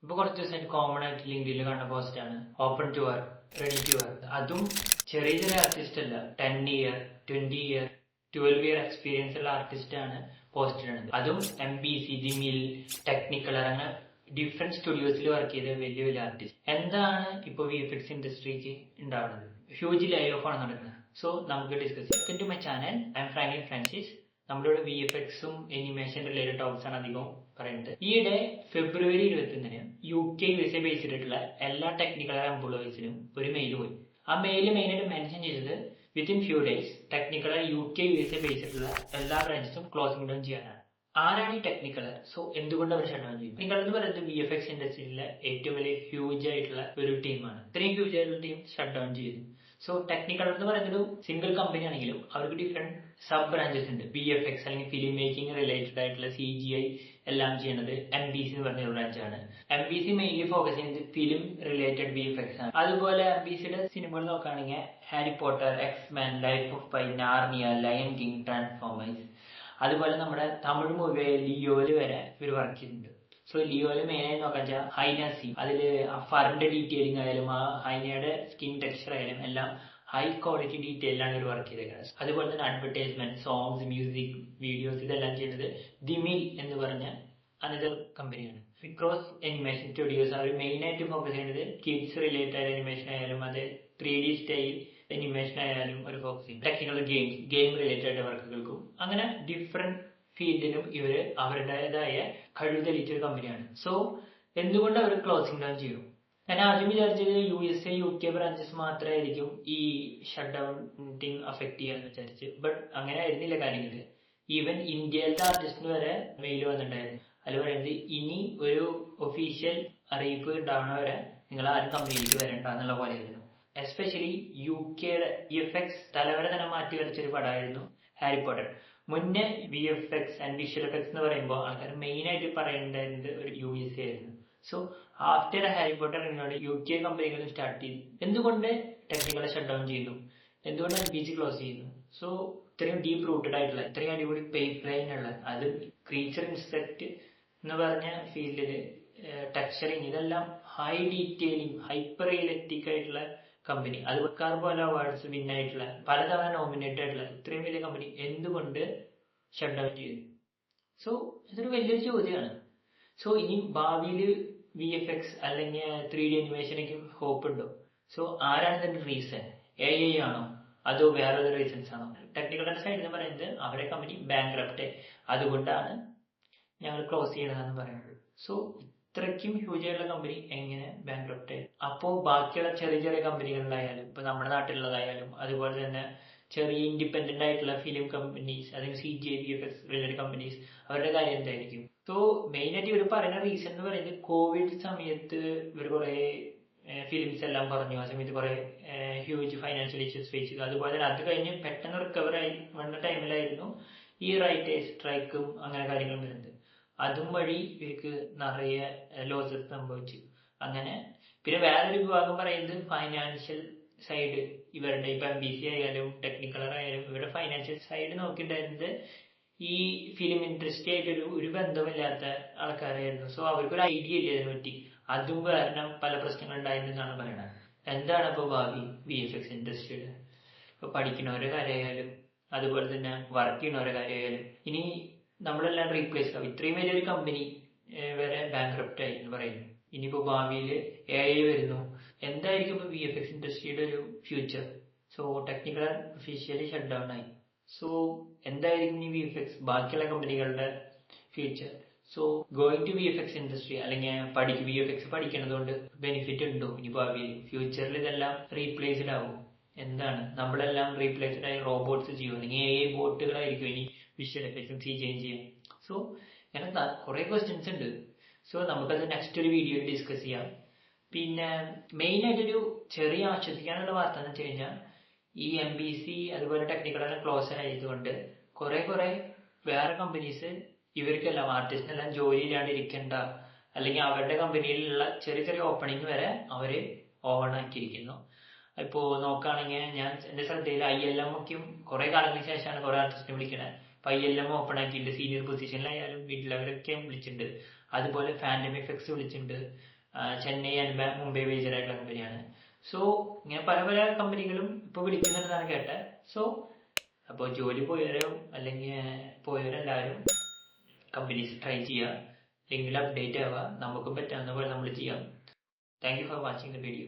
ഇപ്പൊ കുറച്ച് ദിവസമായിട്ട് കോമൺ ആയിട്ട് ലിങ്ക്ഡിനിൽ കണ്ട പോസ്റ്റ് ആണ് open to work, ready to work. അതും ചെറിയ ചെറിയ ആർട്ടിസ്റ്റ് അല്ല, 10 ഇയർ 20 ഇയർ 12 ഇയർ എക്സ്പീരിയൻസ് ഉള്ള ആർട്ടിസ്റ്റ് ആണ് പോസ്റ്റ് ഇടുന്നത്. അതും MBC, ജിമിൽ, ടെക്നിക്കൽ അങ്ങനെ ഡിഫറെന്റ് സ്റ്റുഡിയോസിൽ വർക്ക് ചെയ്ത വലിയ വലിയ ആർട്ടിസ്റ്റ്. എന്താണ് ഇപ്പൊ VFX ഇൻഡസ്ട്രിക്ക് ഉണ്ടാവുന്നത്? ഹ്യൂജ് ലൈ ഓഫ് ആണ് നടക്കുന്നത്. സോ നമുക്ക് ഡിസ്കസ് ചെയ്യാം. Welcome to my channel. I am Franklin Francis. നമ്മളിവിടെ VFXും അനിമേഷൻ റിലേറ്റഡ് ടോപ്പിക്സ് ആണ് അധികം പറയുന്നത്. ഈയിടെ ഫെബ്രുവരി 21 UK USA ബേസ് ചെയ്തിട്ടുള്ള എല്ലാ ടെക്നിക്കൽ എംപ്ലോയീസിനും ഒരു മെയിൽ പോയി. ആ മെയിൽ മെയിനായിട്ട് മെൻഷൻ ചെയ്തത് within few days technical UK USA base ചെയ്തിട്ടുള്ള എല്ലാ ബ്രാഞ്ചസും ക്ലോസിംഗ് ഡൗൺ ചെയ്യാനാണ്. ആരാണ് ഈ ടെക്നിക്കൽ? സോ എന്തുകൊണ്ട് അവർ ഷട്ട് ഡൗൺ ചെയ്യും? ടെക്നിക്കൽ എന്ന് പറയുന്നത് VFX ഇൻഡസ്ട്രിയിലെ ഏറ്റവും വലിയ ഹ്യൂജ് ആയിട്ടുള്ള ഒരു ടീമാണ്. ഇത്രയും ഹ്യൂജ് ആയിട്ടുള്ള ടീം ഷട്ട് ഡൗൺ ചെയ്തു. സോ ടെക്നിക്കൽ എന്ന് പറയുന്നത് സിംഗിൾ കമ്പനി ആണെങ്കിലും അവർക്ക് ഡിഫറെന്റ് സബ് ബ്രാഞ്ചസ് ഉണ്ട്. VFX അല്ലെങ്കിൽ ഫിലിം മേക്കിംഗ് റിലേറ്റഡ് ആയിട്ടുള്ള CGI എല്ലാം ചെയ്യുന്നത് MBC എന്ന് പറഞ്ഞ ഒരു ബ്രാഞ്ചാണ്. MBC മെയിൻലി ഫോക്കസ് ചെയ്യുന്നത് ഫിലിം റിലേറ്റഡ് VFX ആണ്. അതുപോലെ MBCയുടെ സിനിമകൾ നോക്കുകയാണെങ്കിൽ Harry Potter, X-Men, life of pi, നാർണിയ, lion king, transformers, അതുപോലെ നമ്മുടെ തമിഴ് മൂവിയായ ലിയോയില് വരെ ഇവർ വർക്ക് ചെയ്തിട്ടുണ്ട്. സോ ലിയോയില് മെയിനായി നോക്കാൻ വെച്ചാൽ ഹൈന സീൻ, അതില് ആ ഫറിന്റെ ഡീറ്റെയിലിംഗ് ആയാലും ആ ഹൈനയുടെ സ്കിൻ ടെക്സ്ചർ ആയാലും എല്ലാം ഹൈ ക്വാളിറ്റി ഡീറ്റെയിലാണ് ഇവർ വർക്ക് ചെയ്തേക്കുന്നത്. അതുപോലെ തന്നെ അഡ്വർടൈസ്മെന്റ്, സോങ്സ്, മ്യൂസിക്, വീഡിയോസ് ഇതെല്ലാം ചെയ്യുന്നത് ദിമിൽ എന്ന് പറഞ്ഞ അനദർ കമ്പനിയാണ്. വിക്രോസ് അനിമേഷൻ സ്റ്റുഡിയോസ് അവർ മെയിനായിട്ട് ഫോക്കസ് ചെയ്യുന്നത് കിഡ്സ് റിലേറ്റഡ് അനിമേഷൻ ആയാലും അത് 3D സ്റ്റൈൽ അനിമേഷൻ ആയാലും ഒരു ഫോക്കസ് ചെയ്യും. ടെക്നിക്കൽ ഗെയിം റിലേറ്റഡ് വർക്കുകൾക്കും അങ്ങനെ ഡിഫറെന്റ് ഫീൽഡിലും ഇവര് അവരുടേതായ കഴിവ് തെളിയിച്ചൊരു കമ്പനിയാണ്. സോ എന്തുകൊണ്ട് അവർ ക്ലോസിംഗ് ഡൗൺ ചെയ്യും? ഞാൻ ആദ്യം വിചാരിച്ചത് USA UK ബ്രാഞ്ചസ് മാത്രമായിരിക്കും ഈ ഷട്ട് ഡൗൺ അഫക്ട് ചെയ്യാന്ന് വിചാരിച്ചു. ബട്ട് അങ്ങനെ ആയിരുന്നില്ല കാര്യങ്ങള്. ഈവൻ ഇന്ത്യയിലത്തെ ആർട്ടിസ്റ്റിന് വരെ മെയിൽ വന്നിട്ടുണ്ടായിരുന്നു. അതിൽ പറയുന്നത് ഇനി ഒരു ഒഫീഷ്യൽ അറിയിപ്പ് ഉണ്ടാവണവരെ നിങ്ങൾ ആരും കമ്പനിയിലേക്ക് വരണ്ട എന്നുള്ള പോലെയായിരുന്നു. എസ്പെഷ്യലി UKയുടെ VFX തലവരെ തന്നെ മാറ്റി വരച്ചൊരു പടമായിരുന്നു ഹാരി പോട്ടർ. മുന്നേ VFX ആൻഡ് വിഷ്വൽ എഫക്ട്സ് എന്ന് പറയുമ്പോൾ ആൾക്കാർ മെയിൻ ആയിട്ട് പറയേണ്ടത് ഒരു USA ആയിരുന്നു. So after Harry Potter UK കമ്പനികളും സ്റ്റാർട്ട് ചെയ്തു. എന്തുകൊണ്ട് ടെക്നിക്കൽ ഷട്ട് ഡൗൺ ചെയ്യുന്നു? എന്തുകൊണ്ട് MBC ക്ലോസ് ചെയ്യുന്നു? സോ ഇത്രയും ഡീപ്പ് റൂട്ടഡ് ആയിട്ടുള്ള ഇത്രയും അടിപൊളി പൈപ്പ് ലൈൻ ഉള്ള അത് ക്രീച്ചർ ഇൻസെക്ട് എന്ന് പറഞ്ഞ ഫീൽഡില് ടെക്സ്ചറിങ് ഇതെല്ലാം ഹൈ ഡീറ്റെയിലിംഗ് ഹൈപ്പർ റിയലിസ്റ്റിക് ആയിട്ടുള്ള കമ്പനി, അത് പോലെ അവാർഡ്സ് വിൻ ആയിട്ടുള്ള പലതവണ നോമിനേറ്റ് ആയിട്ടുള്ള ഇത്രയും വലിയ കമ്പനി എന്തുകൊണ്ട് ഷട്ട് ഡൗൺ ചെയ്തു? സോ ഇതൊരു വലിയൊരു ചോദ്യമാണ്. സോ ഇനി ഭാവിയിൽ VFX അല്ലെങ്കിൽ 3D അനിമേഷനൊക്കെ ഹോപ്പ് ഉണ്ടോ? സോ ആരാണ് ഇതിന്റെ റീസൺ? AI ആണോ അതോ വേറെ റീസൺസ് ആണോ? ടെക്നിക്കൽ സൈഡ് എന്ന് പറയുന്നത് അവരെ കമ്പനി ബാങ്ക്രപ്റ്റ്, അതുകൊണ്ടാണ് ഞങ്ങൾ ക്ലോസ് ചെയ്യണമെന്ന് പറയുന്നത്. സോ ഇത്രയ്ക്കും ഹ്യൂജ് ആയിട്ടുള്ള കമ്പനി എങ്ങനെ ബാങ്ക്രപ്റ്റ് ആയി? അപ്പോ ബാക്കിയുള്ള ചെറിയ ചെറിയ കമ്പനികളിലായാലും ഇപ്പൊ നമ്മുടെ നാട്ടിലുള്ളതായാലും അതുപോലെ തന്നെ ചെറിയ ഇൻഡിപെൻഡന്റ് ആയിട്ടുള്ള ഫിലിം കമ്പനീസ് അല്ലെങ്കിൽ CGI VFX റിലേറ്റഡ് കമ്പനീസ് അവരുടെ കാര്യം എന്തായിരിക്കും? സോ മെയിൻ ആയിട്ട് ഇവർ പറയുന്ന റീസൺ എന്ന് പറയുന്നത് കോവിഡ് സമയത്ത് ഇവർ കുറെ ഫിലിംസ് എല്ലാം പറഞ്ഞു. ആ സമയത്ത് കുറെ ഹ്യൂജ് ഫൈനാൻഷ്യൽ ഇഷ്യൂസ് ഫേസ് ചെയ്തു. അതുപോലെ തന്നെ അത് കഴിഞ്ഞ് പെട്ടെന്ന് റിക്കവർ ആയി വന്ന ടൈമിലായിരുന്നു ഈ റൈറ്റേഴ്സ് സ്ട്രൈക്കും അങ്ങനെ കാര്യങ്ങളും വരുന്നത്. അതും വഴി ഇവർക്ക് നിറയെ ലോസസ് സംഭവിച്ചു. അങ്ങനെ പിന്നെ വേറൊരു വിഭാഗം പറയുന്നത് ഫൈനാൻഷ്യൽ സൈഡ് ഇവരുടെ ഇപ്പൊ MBC ആയാലും ടെക്നിക്കലർ ആയാലും ഇവരുടെ ഫൈനാൻഷ്യൽ സൈഡ് നോക്കിയിട്ടുണ്ടായിരുന്നത് ഈ ഫിലിം ഇൻഡസ്ട്രി ആയിട്ട് ഒരു ബന്ധമില്ലാത്ത ആൾക്കാരായിരുന്നു. സോ അവർക്കൊരു ഐഡിയ ഇല്ല ഇതിനെ പറ്റി. അതും കാരണം പല പ്രശ്നങ്ങൾ ഉണ്ടായിരുന്നെന്നാണ് പറയുന്നത്. എന്താണ് ഇപ്പോൾ ഭാവി VFX ഇൻഡസ്ട്രിയുടെ? ഇപ്പൊ പഠിക്കുന്നവരുടെ കാര്യമായാലും അതുപോലെ തന്നെ വർക്ക് ചെയ്യുന്നവരുടെ കാര്യമായാലും ഇനി നമ്മളെല്ലാം റീപ്ലേസ് ആവും. ഇത്രയും വലിയൊരു കമ്പനി വരെ ബാങ്ക്രപ്റ്റ് ആയി എന്ന് പറയുന്നു. ഇനിയിപ്പോ ഭാവിയിൽ AI വരുന്നു. എന്തായിരിക്കും ഇപ്പൊ VFX ഇൻഡസ്ട്രിയുടെ ഒരു future? So technical officially shut down ആയി. സോ എന്തായിരിക്കും ഈ VFX ബാക്കിയുള്ള കമ്പനികളുടെ future? So going to VFX industry അല്ലെങ്കിൽ VFX പഠിക്കുന്നത് കൊണ്ട് ബെനിഫിറ്റ് ഉണ്ടോ ഇനി ഭാവിയിൽ? ഫ്യൂച്ചറിൽ ഇതെല്ലാം റീപ്ലേസ്ഡ് ആവും? എന്താണ് നമ്മളെല്ലാം റീപ്ലേസ്ഡ് ആയി റോബോട്ട്സ് ചെയ്യും അല്ലെങ്കിൽ AI ബോട്ടുകളായിരിക്കും ഇനി വിഷ്വൽ എഫക്ട്സും CGI ചെയ്യും? സോ അങ്ങനെ കുറെ ക്വസ്റ്റ്യൻസ് ഉണ്ട്. സോ നമുക്കത് നെക്സ്റ്റ് ഒരു വീഡിയോയിൽ ഡിസ്കസ് ചെയ്യാം. പിന്നെ മെയിൻ ആയിട്ടൊരു ചെറിയ ആശ്വസിക്കാനുള്ള വാർത്ത എന്ന് വെച്ച് കഴിഞ്ഞാൽ ഈ MBC അതുപോലെ ടെക്നിക്കലെല്ലാം ക്ലോസ് ആയതുകൊണ്ട് കുറെ വേറെ കമ്പനീസ് ഇവർക്കെല്ലാം ആർട്ടിസ്റ്റിനെല്ലാം ജോലി ഇല്ലാണ്ട് ഇരിക്കേണ്ട അല്ലെങ്കിൽ അവരുടെ കമ്പനിയിലുള്ള ചെറിയ ചെറിയ ഓപ്പണിംഗ് വരെ അവര് ഓൺ ആക്കിയിരിക്കുന്നു. ഇപ്പോ നോക്കുകയാണെങ്കിൽ ഞാൻ എന്റെ ശ്രദ്ധയിൽ ILM ഒക്കെയും കുറെ കാലങ്ങൾക്ക് ശേഷമാണ് കുറെ ആർട്ടിസ്റ്റിനെ വിളിക്കണത്. അപ്പൊ ILM ഓപ്പൺ ആക്കിയിട്ട് സീനിയർ പൊസിഷനിലായാലും മിഡ് ലെവലൊക്കെ വിളിച്ചിട്ടുണ്ട്. അതുപോലെ ഫാൻഡം എഫക്ട്സ് വിളിച്ചിട്ടുണ്ട്. ചെന്നൈ ആൻഡ് മുംബൈ മേജർ ആയിട്ടുള്ള കമ്പനിയാണ്. സോ ഇങ്ങനെ പല പല കമ്പനികളും ഇപ്പൊ വിളിക്കുന്നുണ്ടെന്നാണ് കേട്ടത്. സോ അപ്പോൾ ജോലി പോയവരോ അല്ലെങ്കിൽ പോയവരെല്ലാവരും കമ്പനീസ് ട്രൈ ചെയ്യുക, ലിങ്കിൽ അപ്ഡേറ്റ് ആവുക, നമുക്കും പറ്റാവുന്ന പോലെ നമ്മൾ ചെയ്യാം. Thank you for watching the video.